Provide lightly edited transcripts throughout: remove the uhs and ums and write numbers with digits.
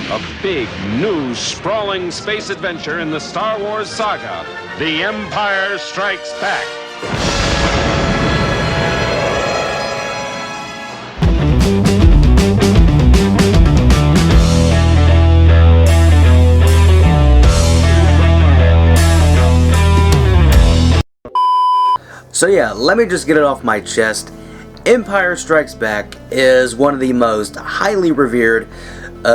A big, new, sprawling space adventure in the Star Wars saga. The Empire Strikes Back. So yeah, let me just get it off my chest. Empire Strikes Back is one of the most highly revered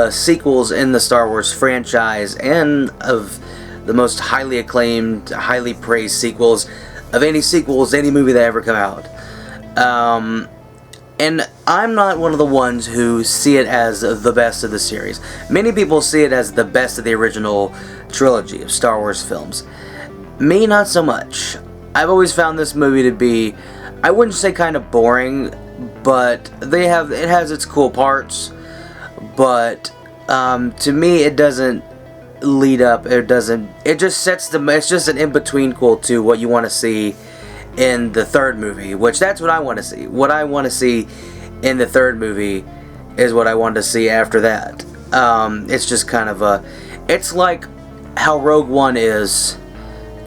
sequels in the Star Wars franchise, and of the most highly acclaimed, highly praised sequels of any movie that ever come out. And I'm not one of the ones who see it as the best of the series. Many people see it as the best of the original trilogy of Star Wars films. Me, not so much. I've always found this movie to be, I wouldn't say kind of boring, but it has its cool parts, but to me it doesn't lead up, it just it's just an in-between cool to what you want to see in the third movie, which that's what I want to see. What I want to see in the third movie is what I want to see after that. It's just kind of it's like how Rogue One is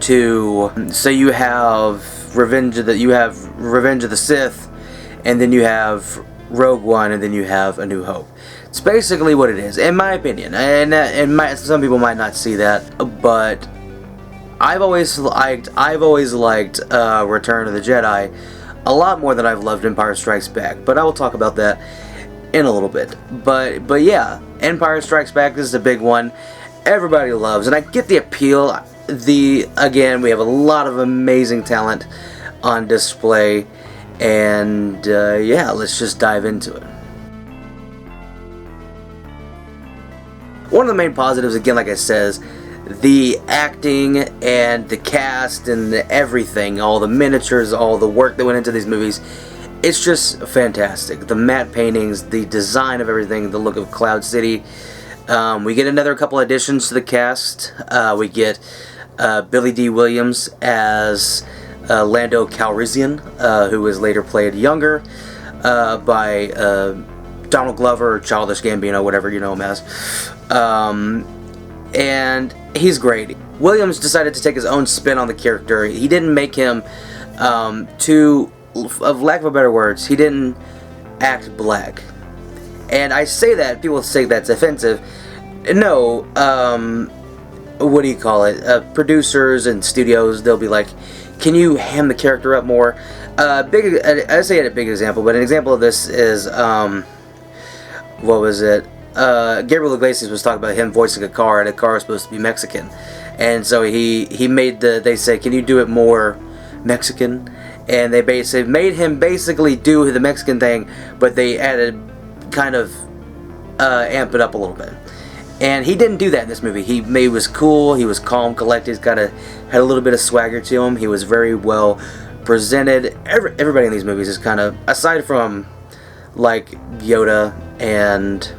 to, so you have Revenge of the Sith, and then you have Rogue One, and then you have A New Hope. It's basically what it is, in my opinion. And some people might not see that, but I've always liked Return of the Jedi a lot more than I've loved Empire Strikes Back. But I will talk about that in a little bit. But yeah, Empire Strikes Back, this is a big one. Everybody loves, and I get the appeal. Again, we have a lot of amazing talent on display, and yeah, let's just dive into it. One of the main positives, again, like I says, the acting and the cast and everything, all the miniatures, all the work that went into these movies, it's just fantastic. The matte paintings, the design of everything, the look of Cloud City. We get another couple additions to the cast. We get Billy D. Williams as Lando Calrissian, who was later played younger by Donald Glover, or Childish Gambino, whatever you know him as. And he's great. Williams decided to take his own spin on the character. He didn't make him of lack of better words, he didn't act black. And I say that, people say that's offensive. No, what do you call it? Producers and studios, they'll be like, can you ham the character up more? I say it a big example, but an example of this is, what was it? Gabriel Iglesias was talking about him voicing a car, and a car is supposed to be Mexican. And so he made they say, can you do it more Mexican? And they made him basically do the Mexican thing, but they added, kind of amp it up a little bit. And he didn't do that in this movie. He was cool, he was calm, collected, had a little bit of swagger to him. He was very well presented. Everybody in these movies is kind of, aside from like Yoda and,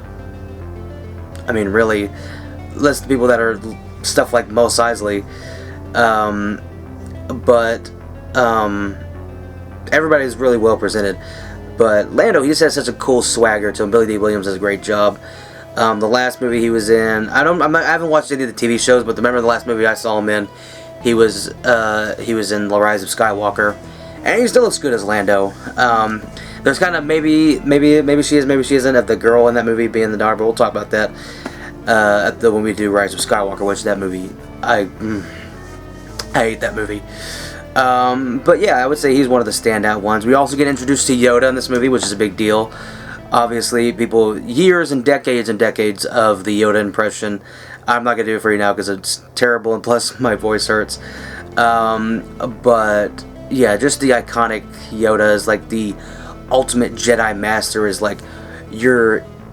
I mean, really, less the people that are stuff like Mos Eisley, but everybody's really well presented. But Lando, he just has such a cool swagger to him. Billy D. Williams does a great job. The last movie he was in, I haven't watched any of the TV shows, but remember the last movie I saw him in, he was in The Rise of Skywalker, and he still looks good as Lando. There's kind of maybe she is, maybe she isn't, of the girl in that movie being the daughter, but we'll talk about that when we do Rise of Skywalker, which that movie, I hate that movie. But yeah, I would say he's one of the standout ones. We also get introduced to Yoda in this movie, which is a big deal. Obviously, people, years and decades of the Yoda impression. I'm not going to do it for you now because it's terrible, and plus my voice hurts. But yeah, just the iconic Yoda is like the ultimate Jedi Master. Is like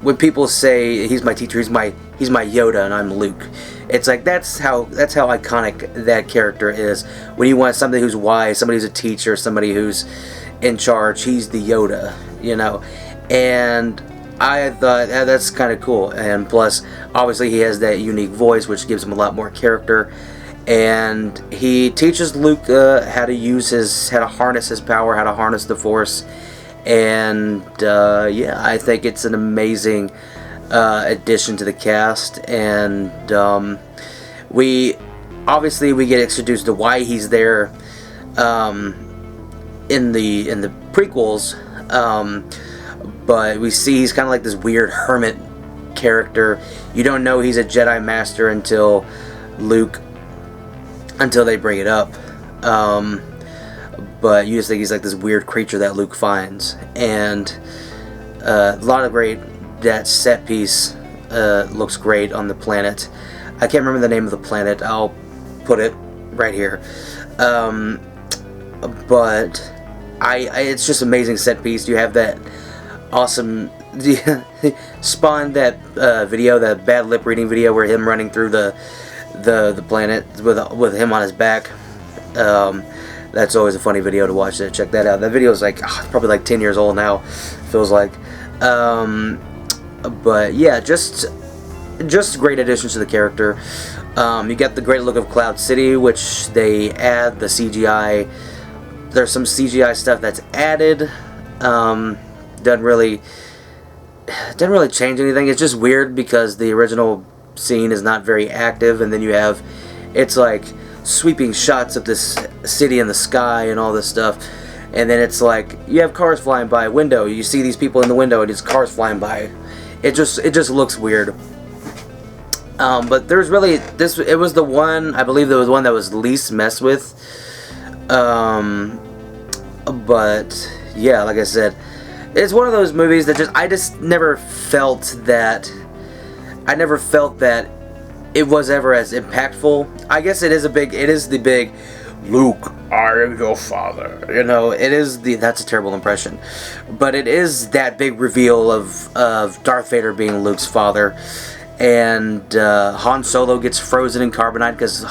when people say he's my teacher, he's my Yoda, and I'm Luke. It's like that's how iconic that character is. When you want somebody who's wise, somebody who's a teacher, somebody who's in charge, he's the Yoda, you know. And I thought that's kind of cool. And plus, obviously, he has that unique voice, which gives him a lot more character. And he teaches Luke how to harness his power, how to harness the Force. And yeah, I think it's an amazing addition to the cast, and we get introduced to why he's there in the prequels, but we see he's kind of like this weird hermit character. You don't know he's a Jedi Master until they bring it up, but you just think he's like this weird creature that Luke finds. And a lot of great, that set piece looks great on the planet. I can't remember the name of the planet. I'll put it right here. But it's just amazing set piece. You have that awesome Spawn, that video, that bad lip reading video where him running through the planet with him on his back. That's always a funny video to watch. Check that out. That video is like probably like 10 years old now, feels like. But yeah, just great additions to the character. You get the great look of Cloud City, which they add the CGI. There's some CGI stuff that's added. Doesn't really change anything. It's just weird because the original scene is not very active, and then it's like sweeping shots of this city in the sky and all this stuff, and then it's like you have cars flying by a window. You see these people in the window, and it's cars flying by. It just looks weird. But there's really it was the one, I believe there was one that was least messed with. But yeah, like I said, it's one of those movies that I just never felt that. I never felt that it was ever as impactful. I guess it is the big Luke, I am your father. You know, that's a terrible impression, but it is that big reveal of Darth Vader being Luke's father, and Han Solo gets frozen in carbonite because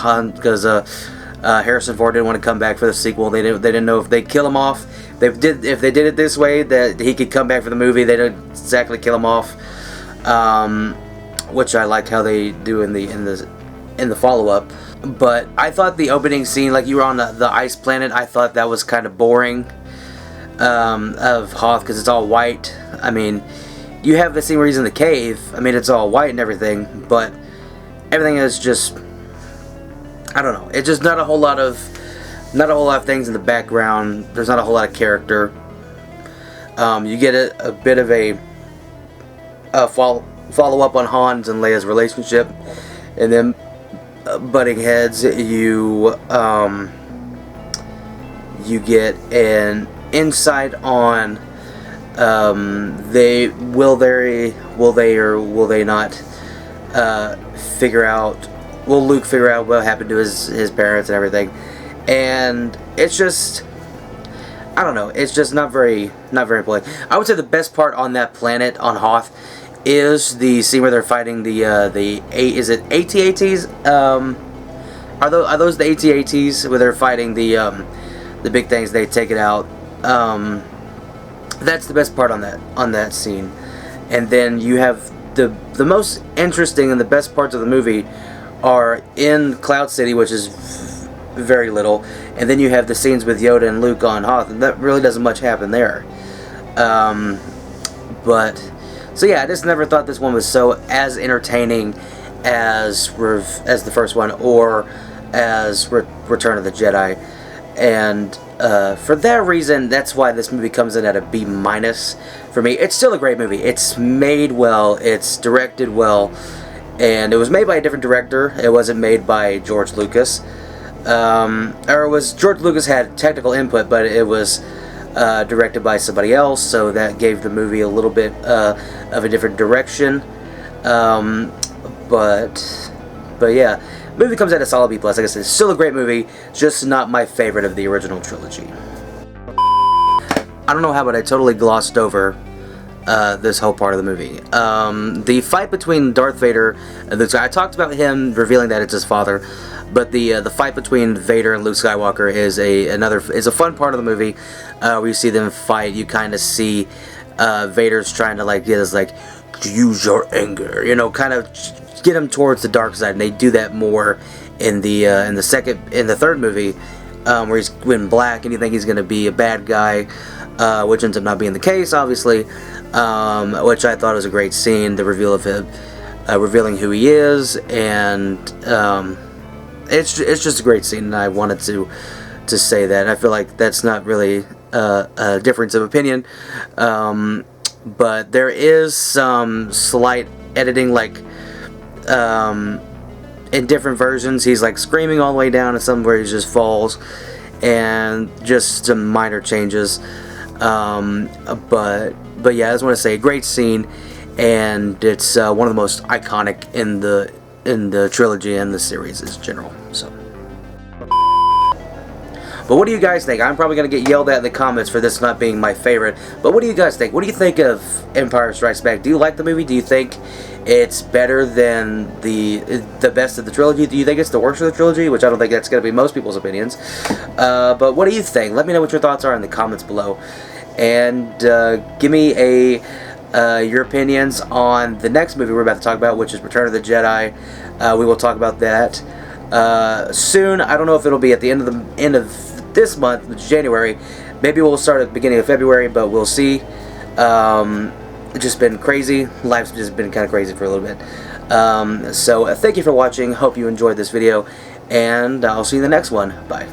Harrison Ford didn't want to come back for the sequel. They didn't know if they'd kill him off. If they did it this way, that he could come back for the movie, they didn't exactly kill him off. Which I like how they do in the follow-up. But I thought the opening scene, like you were on the ice planet, I thought that was kind of boring, of Hoth, because it's all white. I mean, you have the scene where he's in the cave. I mean, it's all white and everything, but everything is just, I don't know. It's just not a whole lot of things in the background. There's not a whole lot of character. You get a bit of a follow up on Han's and Leia's relationship, and then butting heads. You get an insight on will they not figure out. Will Luke figure out what happened to his parents and everything? And it's just, I don't know. It's just not very important. I would say the best part on that planet on Hoth is the scene where they're fighting is it AT-ATs? Are those the AT-ATs where they're fighting the big things? They take it out. That's the best part on that scene. And then you have the most interesting and the best parts of the movie are in Cloud City, which is very little, and then you have the scenes with Yoda and Luke on Hoth, and that really doesn't much happen there. But so yeah, I just never thought this one was so as entertaining as the first one, or as Return of the Jedi, and for that reason, that's why this movie comes in at a B- for me. It's still a great movie. It's made well. It's directed well. And it was made by a different director. It wasn't made by George Lucas. George Lucas had technical input, but it was directed by somebody else, so that gave the movie a little bit of a different direction. But yeah, the movie comes out a solid B+. Like I said, it's still a great movie, just not my favorite of the original trilogy. I don't know how, but I totally glossed over this whole part of the movie. The fight between Darth Vader and Luke Skywalker, I talked about him revealing that it's his father, but the fight between Vader and Luke Skywalker is a fun part of the movie, where you see them fight. You kind of see Vader's trying to get us use your anger, kind of get him towards the dark side, and they do that more in the third movie, where he's in black and you think he's going to be a bad guy. which ends up not being the case, obviously, which I thought was a great scene, the reveal of him, revealing who he is, and it's just a great scene, and I wanted to say that. I feel like that's not really a difference of opinion, but there is some slight editing, like in different versions he's like screaming all the way down, and some where he just falls, and just some minor changes, but yeah, I just want to say, great scene, and it's one of the most iconic in the trilogy and the series in general. So, but what do you guys think? I'm probably going to get yelled at in the comments for this not being my favorite, but what do you guys think? What do you think of Empire Strikes Back? Do you like the movie? Do you think it's better than the best of the trilogy? Do you think it's the worst of the trilogy? Which I don't think that's going to be most people's opinions. But what do you think? Let me know what your thoughts are in the comments below. And give me your opinions on the next movie we're about to talk about, which is Return of the Jedi. We will talk about that soon. I don't know if it'll be at the end of this month, which is January. Maybe we'll start at the beginning of February, but we'll see. It's just been crazy. Life's just been kind of crazy for a little bit. So thank you for watching. Hope you enjoyed this video, and I'll see you in the next one. Bye.